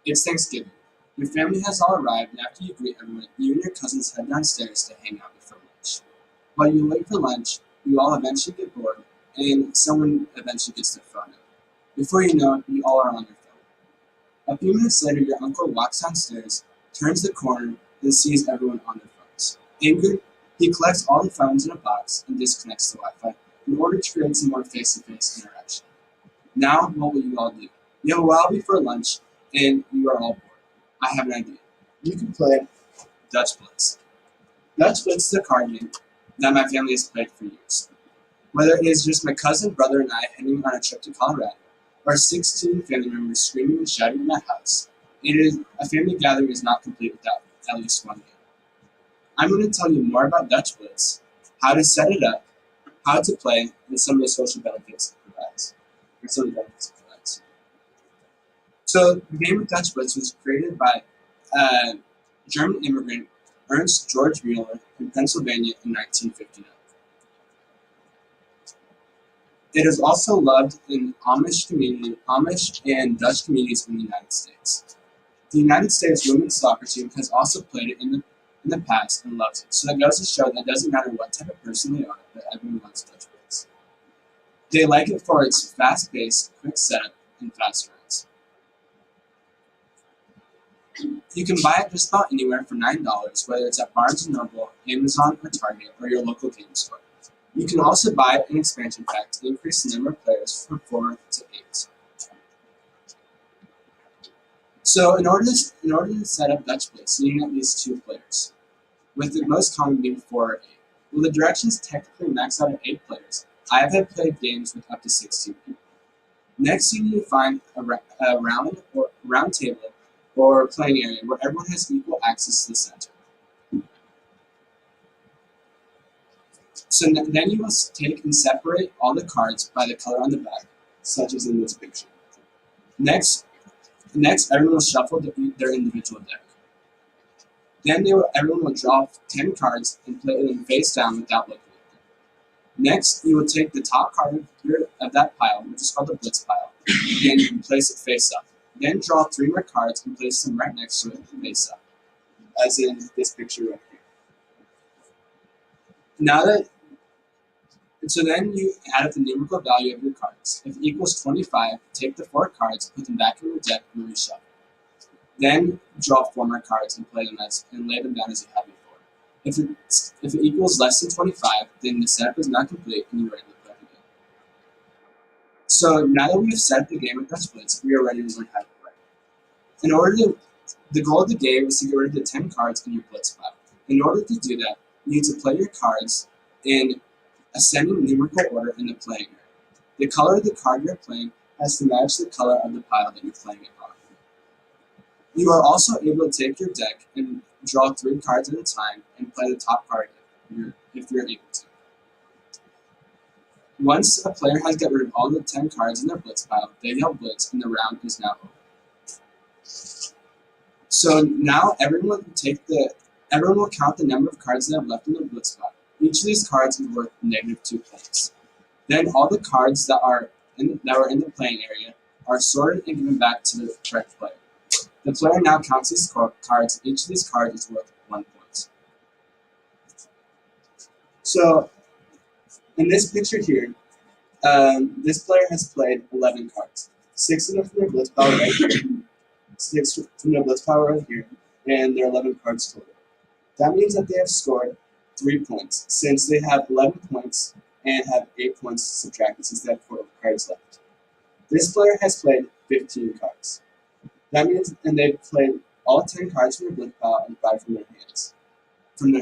It's Thanksgiving. Your family has all arrived, and after you greet everyone, you and your cousins head downstairs to hang out before lunch. While you wait for lunch, you all eventually get bored, and someone eventually gets their phone out. Before you know it, you all are on your phone. A few minutes later, your uncle walks downstairs, turns the corner, and sees everyone on their phones. Angered, he collects all the phones in a box and disconnects the Wi-Fi in order to create some more face-to-face interaction. Now, what will you all do? You have a while before lunch, and you are all bored. I have an idea. You can play Dutch Blitz. Dutch Blitz is a card game that my family has played for years. Whether it is just my cousin, brother, and I heading on a trip to Colorado, or 16 family members screaming and shouting in my house, a family gathering is not complete without at least one game. I'm going to tell you more about Dutch Blitz, how to set it up, how to play, and some of the social benefits it provides. So the game of Dutch Blitz was created by German immigrant Ernst George Mueller in Pennsylvania in 1959. It is also loved in Amish and Dutch communities in the United States. The United States women's soccer team has also played it in the past and loves it. So that goes to show that it doesn't matter what type of person they are, that everyone loves Dutch Blitz. They like it for its fast-paced, quick setup, and fast runs. You can buy it just about anywhere for $9, whether it's at Barnes & Noble, Amazon, or Target, or your local game store. You can also buy an expansion pack to increase the number of players from 4 to 8. So in order to set up Dutch Blitz, you need at least 2 players, with the most common being 4 or 8. Well, the directions technically max out at 8 players. I have had played games with up to 16 people. Next, you need to find a round table or playing area where everyone has equal access to the center. So then you must take and separate all the cards by the color on the back, such as in this picture. Next, everyone will shuffle their individual deck. Then everyone will draw 10 cards and play them face down without looking at them. Next, you will take the top card of that pile, which is called the Blitz pile, and place it face up. Then draw 3 more cards and place them right next to it face up, as in this picture right here. So then you add up the numerical value of your cards. If it equals 25, take the 4 cards, put them back in your deck, and reshuffle. Then draw 4 more cards and lay them down as you had before. If it equals less than 25, then the setup is not complete and you're ready to play the game. So now that we have set up the game with Dutch Blitz, we are ready to learn how to play. The goal of the game is to get rid of the 10 cards in your Blitz pile. In order to do that, you need to play your cards in ascending numerical order in the playing area. The color of the card you're playing has to match the color of the pile that you're playing it on. You are also able to take your deck and draw 3 cards at a time and play the top card if you're able to. Once a player has got rid of all the 10 cards in their Blitz pile, they yell Blitz and the round is now over. So now everyone will count the number of cards they have left in their Blitz pile. Each of these cards is worth -2 points. Then all the cards that were in the playing area are sorted and given back to the correct player. The player now counts these cards. Each of these cards is worth 1 point. So in this picture here, this player has played 11 cards. 6 of them from their Blitz pile right here, 6 from their Blitz pile right here, and their 11 cards total. That means that they have scored 3 points, since they have 11 points and have 8 points subtracted since they have 4 cards left. This player has played 15 cards. That means, and they've played all 10 cards from their Blitz pile and 5 from their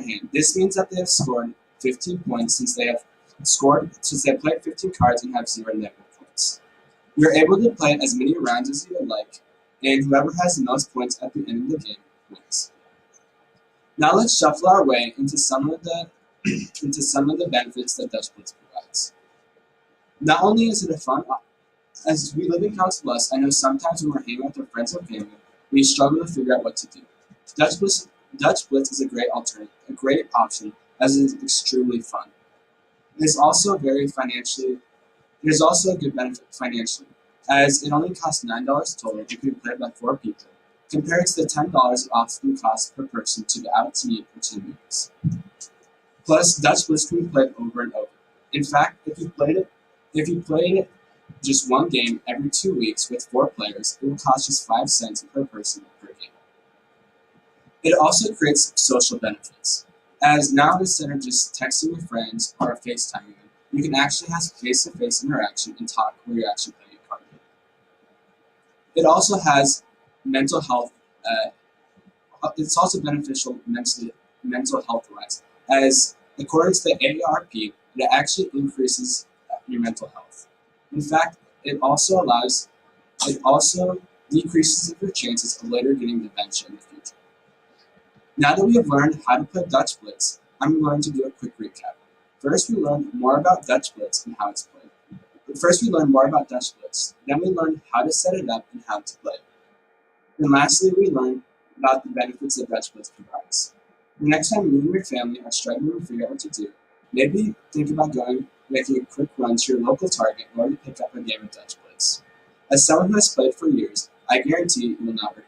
hand. This means that they have scored 15 points since they played 15 cards and have 0 negative points. You're able to play as many rounds as you would like, and whoever has the most points at the end of the game wins. Now let's shuffle our way into some of the benefits that Dutch Blitz provides. Not only is it a fun, as we live in Council Bluffs, I know sometimes when we're hanging out with our friends or family, we struggle to figure out what to do. Dutch Blitz is a great option, as it is extremely fun. It is also a good benefit financially, as it only costs $9 total. You can play it by 4 people, compared to the $10 it often costs per person to go out to eat for 2 weeks. Plus, Dutch Blitz can be played over and over. In fact, if you played just one game every 2 weeks with 4 players, it will cost just 5 cents per person per game. It also creates social benefits, as now instead of just texting with friends or FaceTiming them, you can actually have face-to-face interaction and talk while you're actually playing a card game. It also has mental health. It's also beneficial mental health-wise, as according to the AARP, it actually increases your mental health. In fact, it also decreases your chances of later getting dementia in the future. Now that we have learned how to play Dutch Blitz, I'm going to do a quick recap. First, we learned more about Dutch Blitz and how it's played. Then we learned how to set it up and how to play it. And lastly, we learned about the benefits that Dutch Blitz provides. The next time you and your family are struggling to figure out what to do, maybe think about making a quick run to your local Target in order to pick up a game of Dutch Blitz. As someone who has played for years, I guarantee you will not regret it.